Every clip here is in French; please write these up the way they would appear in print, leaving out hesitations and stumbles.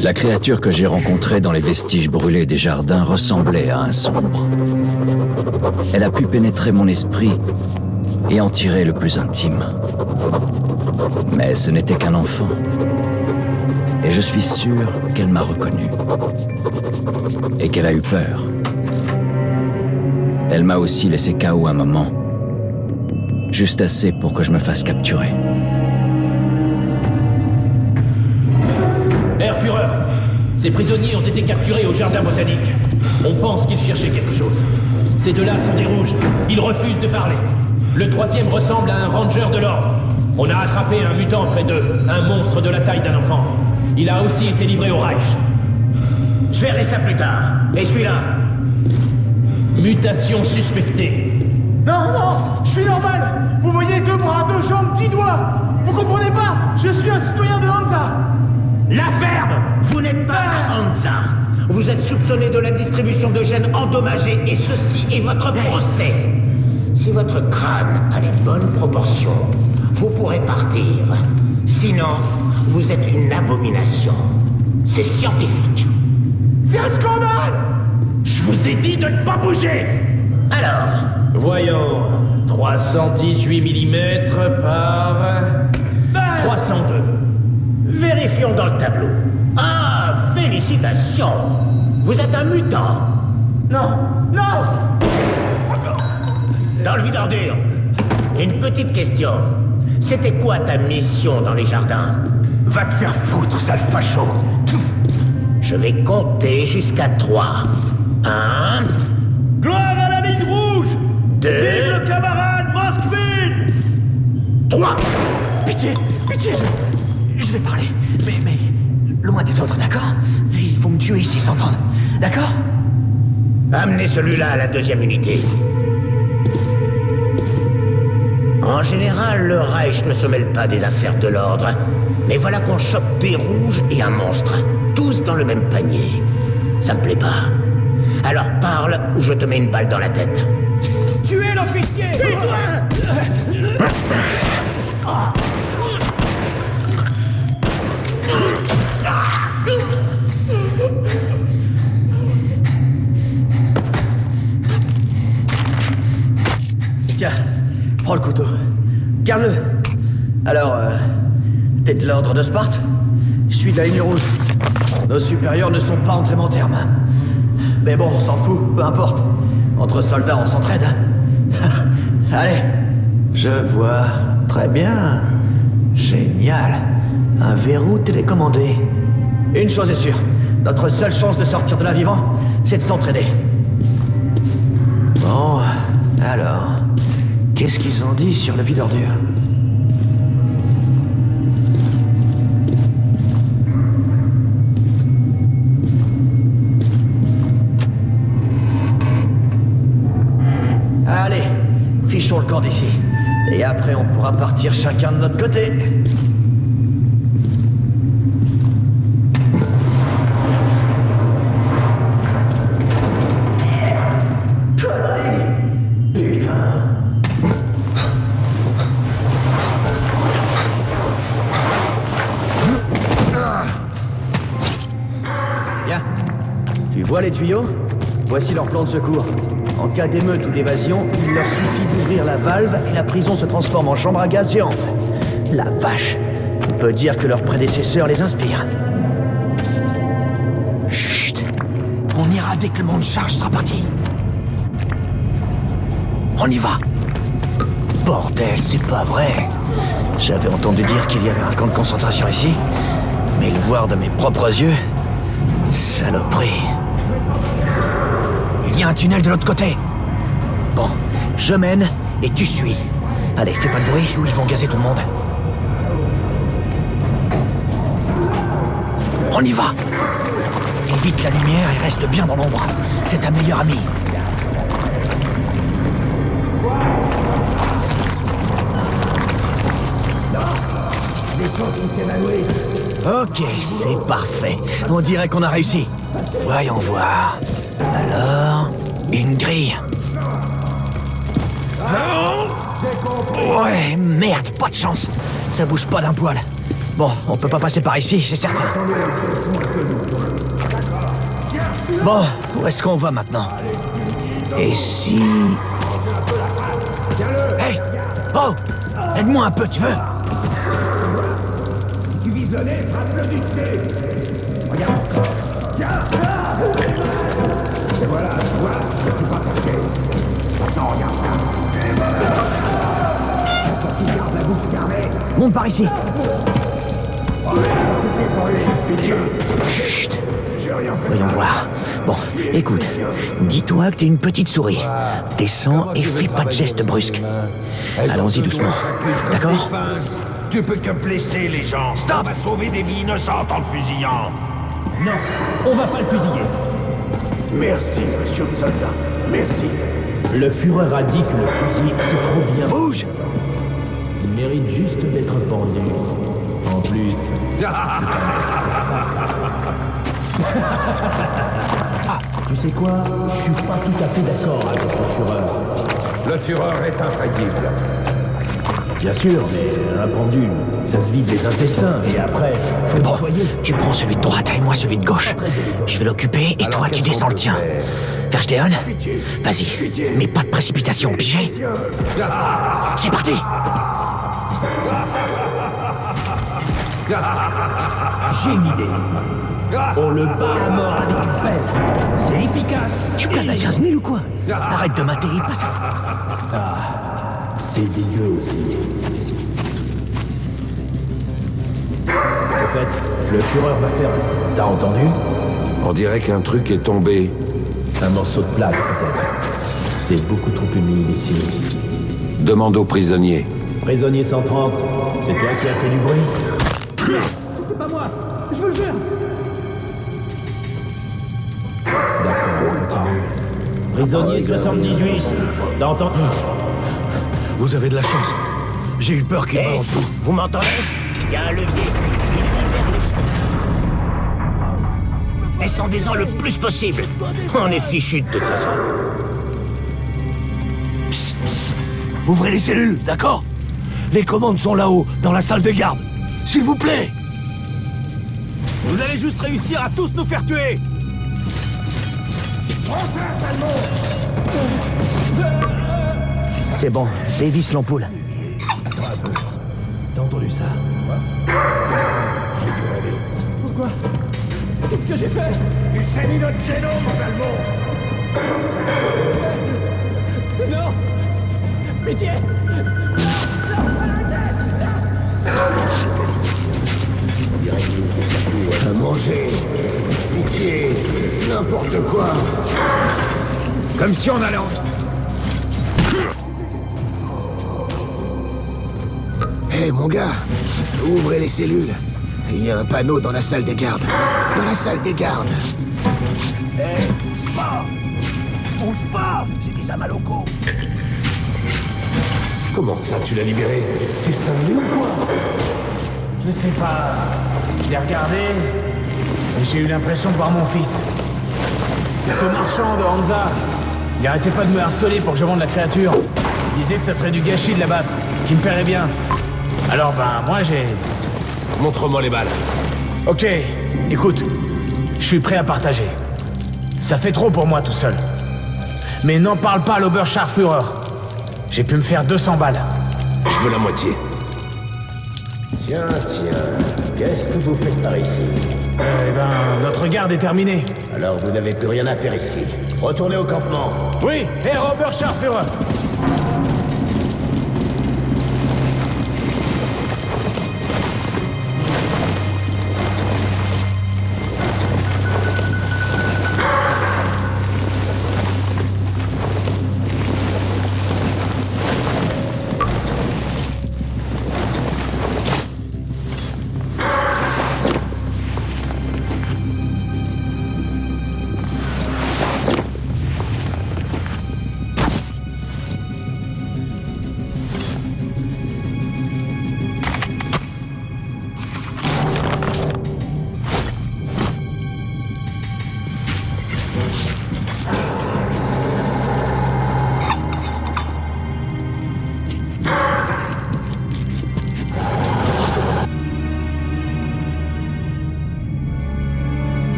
La créature que j'ai rencontrée dans les vestiges brûlés des jardins ressemblait à un sombre. Elle a pu pénétrer mon esprit et en tirer le plus intime. Mais ce n'était qu'un enfant. Et je suis sûr qu'elle m'a reconnu. Et qu'elle a eu peur. Elle m'a aussi laissé KO un moment. Juste assez pour que je me fasse capturer. Herr Führer, ces prisonniers ont été capturés au jardin botanique. On pense qu'ils cherchaient quelque chose. Ces deux-là sont des rouges. Ils refusent de parler. Le troisième ressemble à un ranger de l'ordre. On a attrapé un mutant près d'eux, un monstre de la taille d'un enfant. Il a aussi été livré au Reich. Je verrai ça plus tard. Et celui-là? Mutation suspectée. Non, non, je suis normal. Vous voyez, 2 bras, 2 jambes, 10 doigts. Vous comprenez pas? Je suis un citoyen de Hansa. La ferme! Vous n'êtes pas à Hansa. Vous êtes soupçonné de la distribution de gènes endommagés et ceci est votre procès. Si votre crâne a les bonnes proportions, vous pourrez partir. Sinon, vous êtes une abomination. C'est scientifique. C'est un scandale! Je vous ai dit de ne pas bouger! Alors, Voyons, 318 mm par 302. vérifions dans le tableau. Ah, félicitations! Vous êtes un mutant. Non, non! Dans le vide ordure. Une petite question. C'était quoi ta mission dans les jardins? Va te faire foutre, sale facho! Je vais compter jusqu'à 3. 1, Gloire à la ligne rouge! 2, Vive le camarade Moskvin! 3. Pitié, pitié, je vais parler. Mais, loin des autres, d'accord? Il faut me tuer s'ils s'entendent, d'accord? Amenez celui-là à la 2e unité. En général, le Reich ne se mêle pas des affaires de l'ordre. Mais voilà qu'on chope des rouges et un monstre. Tous dans le même panier. Ça me plaît pas. Alors parle ou je te mets une balle dans la tête. Tuez l'officier! Tiens, prends le couteau. Garde-le. Alors, t'es de l'ordre de Sparte? Je suis de la ligne rouge. Nos supérieurs ne sont pas entrés en terme. Mais bon, on s'en fout, peu importe. Entre soldats, on s'entraide. Allez. Je vois. Très bien. Génial. Un verrou télécommandé. Une chose est sûre. Notre seule chance de sortir de là vivant, c'est de s'entraider. Bon, alors... Qu'est-ce qu'ils ont dit sur le vide ordure? Allez, fichons le camp d'ici. Et après, on pourra partir chacun de notre côté. Connerie! Putain! Bien. Tu vois les tuyaux? Voici leur plan de secours. En cas d'émeute ou d'évasion, il leur suffit d'ouvrir la valve et la prison se transforme en chambre à gaz géante. La vache! On peut dire que leurs prédécesseurs les inspirent. Chut! On ira dès que le monde charge sera parti. On y va. Bordel, c'est pas vrai. J'avais entendu dire qu'il y avait un camp de concentration ici, mais le voir de mes propres yeux... Saloperie. Il y a un tunnel de l'autre côté. Bon, je mène et tu suis. Allez, fais pas de bruit ou ils vont gazer tout le monde. On y va. Évite la lumière et reste bien dans l'ombre. C'est ta meilleure amie. Ok, c'est parfait. On dirait qu'on a réussi. Voyons voir. Alors, une grille. Ouais, merde, pas de chance. Ça bouge pas d'un poil. Bon, on peut pas passer par ici, c'est certain. Bon, où est-ce qu'on va maintenant? Et si... Hey! Oh! Aide-moi un peu, tu veux? Tu vises le nez, frappe-le du dessus. Regarde encore. Et voilà, tu vois, je suis pas fâché. Maintenant, regarde ça. Et voilà. Quand tu gardes la bouche fermée. Monte par ici. Chut. Voyons voir. Bon, écoute, dis-toi que t'es une petite souris. Descends et fais pas de gestes brusques. Allons-y doucement. D'accord? Tu peux te blesser, les gens. Stop! On va sauver des vies innocentes en le fusillant. Non, on va pas le fusiller. Merci, monsieur le soldat. Merci. Le Führer a dit que le fusil, c'est trop bien. Bouge! Il mérite juste d'être pendu. En plus... Tu sais quoi? Je suis pas tout à fait d'accord avec le Führer. Le Führer est infaillible. Bien sûr, mais un pendule, ça se vide les intestins, et après, faut Bon, nettoyer. tu prends celui de droite et moi celui de gauche. Je vais l'occuper et toi tu descends le tien. Versteon? Vas-y, mais pas de précipitation, pigé? C'est parti! J'ai une idée. On le bat à mort avec une pelle. C'est efficace. Tu planes à 15 000 ou quoi? Arrête de mater, il passe. C'est dégueu aussi. Au fait, le Führer va faire... T'as entendu? On dirait qu'un truc est tombé. Un morceau de plaque, peut-être. C'est beaucoup trop humide ici. Demande aux prisonniers. Prisonnier 130, c'est toi qui as fait du bruit? C'est pas moi. Je vous le jure. D'accord, continue. Prisonnier 78, t'as entendu? Vous avez de la chance. J'ai eu peur qu'il Hey, balance tout. vous m'entendez? Il y a un levier. Il libère les... Descendez-en le plus possible. On est fichus de toute façon. Psst, psst. Ouvrez les cellules, d'accord? Les commandes sont là-haut, dans la salle de garde. S'il vous plaît! Vous allez juste réussir à tous nous faire tuer! C'est bon, dévisse l'ampoule. Attends un peu. T'as entendu ça? J'ai dû rêver. Pourquoi? Qu'est-ce que j'ai fait? Tu saignes notre génome, Salmon. Non! Pitié! À manger. Pitié. N'importe quoi. Comme si on allait en... Hé, mon gars. Ouvrez les cellules. Il y a un panneau dans la salle des gardes. Dans la salle des gardes. Hé, bouge pas. Bouge pas. J'ai déjà mal au cou. Comment ça, tu l'as libéré? T'es cinglé ou quoi? Je sais pas. Je l'ai regardé et j'ai eu l'impression de voir mon fils. Et ce marchand de Hansa, il arrêtait pas de me harceler pour que je vende la créature. Il disait que ça serait du gâchis de la battre, qu'il me paierait bien. Alors moi j'ai... Montre-moi les balles. Ok, écoute, je suis prêt à partager. Ça fait trop pour moi tout seul. Mais n'en parle pas à l'Oberscharführer. J'ai pu me faire 200 balles. Je veux la moitié. Tiens, qu'est-ce que vous faites par ici? Notre garde est terminée. Alors vous n'avez plus rien à faire ici. Retournez au campement. Oui, Herr Oberscharführer.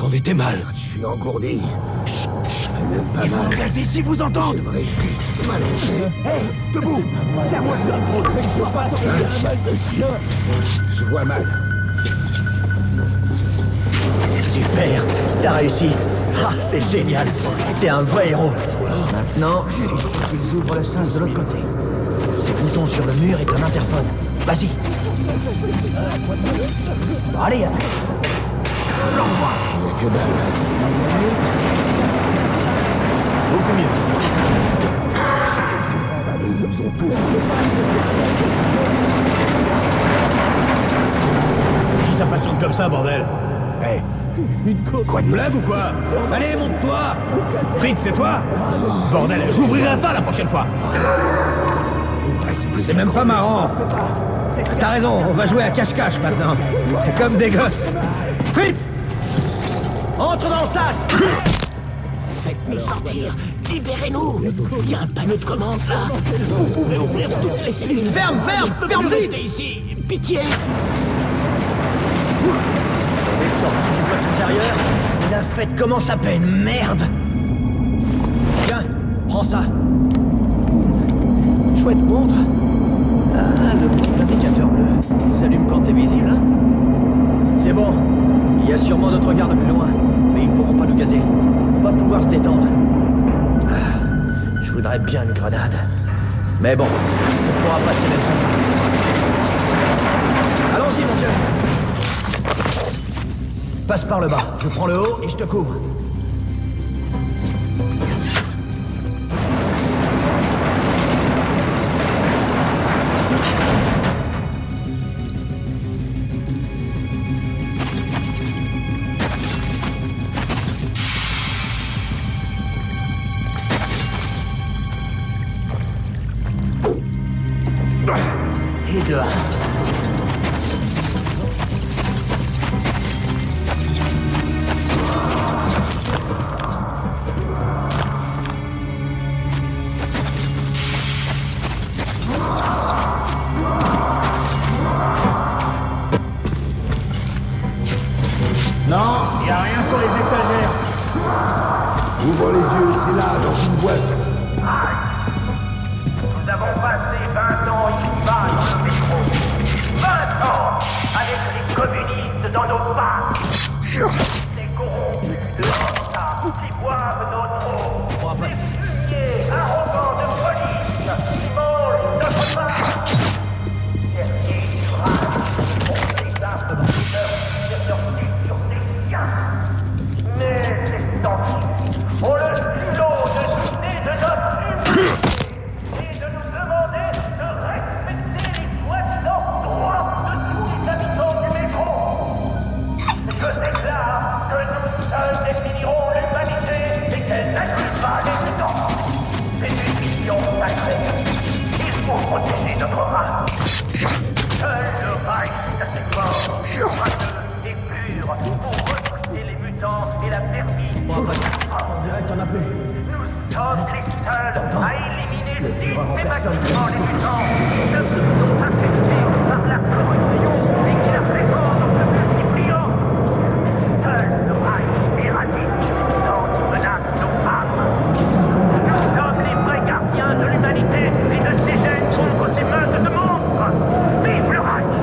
en était mal. Je suis engourdi. Je fais même pas Il faut mal. me gazer si vous entendez. J'aimerais juste m'allonger. Hé, debout. Serre-moi de faire une pause. Je dois pas sortir un mal de chien. Je vois mal. Super, t'as réussi. Ah, c'est génial. T'es un vrai héros. Maintenant, il faut qu'ils ouvrent le sens de l'autre côté. Ce bouton sur le mur est un interphone. Vas-y. Allez, appuie. Il n'y a que dalle. Beaucoup mieux. Qui ça passionne comme ça, bordel? Hé, quoi de blague ou quoi? Allez, monte-toi. Fritz, c'est toi? Bordel, j'ouvrirai pas la prochaine fois. C'est même pas marrant. T'as raison, on va jouer à cache-cache maintenant. C'est comme des gosses. Fritz! Entre dans le sas. Faites-nous sortir. Libérez-nous. Il y a un panneau de commande là. Vous pouvez ouvrir toutes les cellules. Ferme, Je peux ferme plus vite. rester ici. Pitié. On est sorti du bloc intérieur. Et la fête commence à peine. Merde. Tiens, prends ça. Chouette montre. Ah, le petit indicateur bleu. Il s'allume quand t'es visible, hein? C'est bon. Il y a sûrement d'autres gardes plus loin. Mais ils ne pourront pas nous gazer. On va pouvoir se détendre. Ah, je voudrais bien une grenade. Mais bon, on pourra passer même sans ça. Allons-y, mon vieux. Passe par le bas. Je prends le haut et je te couvre. Et dehors. Non, y a rien sur les étagères. Ouvre les yeux, c'est là, dans une boîte. Nous avons passé 20 ans ici-bas dans le métro. 20 ans avec les communistes dans nos pas. Les corrompus de l'État qui boivent notre eau. Les fumiers arrogants de police qui mangent notre pain. Dernier courage, on examine leur sortie sur des chiens. Mais c'est tant pis. On le culot de douter de notre humanité. Et de nous demander de respecter les soi-disant droits de tous les habitants du métro. Je déclare que nous seuls définirons l'humanité et qu'elle n'inclut pas les mutants. C'est une mission sacrée. Il faut protéger notre race. Seul le Reich assez fort, radieux et pur pour repousser les mutants et la permis. On dirait qu'il y en a plus. Nous sommes les seuls à éliminer systématiquement les mutants qui ne sont infectés par la corruption et qui la fréquentent en se multipliant. Seul le Reich éradique les mutants qui menacent nos âmes. Nous sommes les vrais gardiens de l'humanité et de ces gènes contre ces meutes de monstres. Vive le Reich!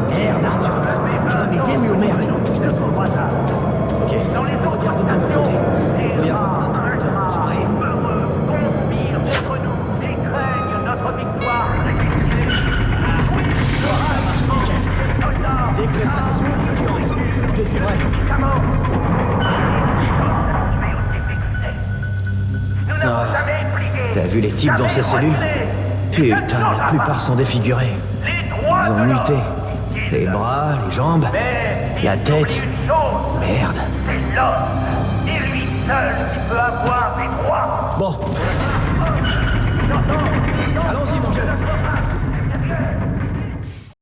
Merde, Arthur. Mais t'es mieux, merde. Je te comprends ça. Ok, Dans les autres regarde de l'autre nations, côté. les Il doit y avoir un rares interrupteur. et peureux conspirent contre nous et craignent notre victoire réussie. Dès que ça s'ouvre, tu entres. Je te suivrai. Nous n'avons jamais plié. T'as vu les types dans ces cellules? Putain, la plupart sont défigurés. Les droits Ils ont de l'homme. muté. Les bras, les jambes, la tête. Une chose, Merde. c'est l'homme. Et lui seul qui peut avoir des droits. Bon. Allons-y.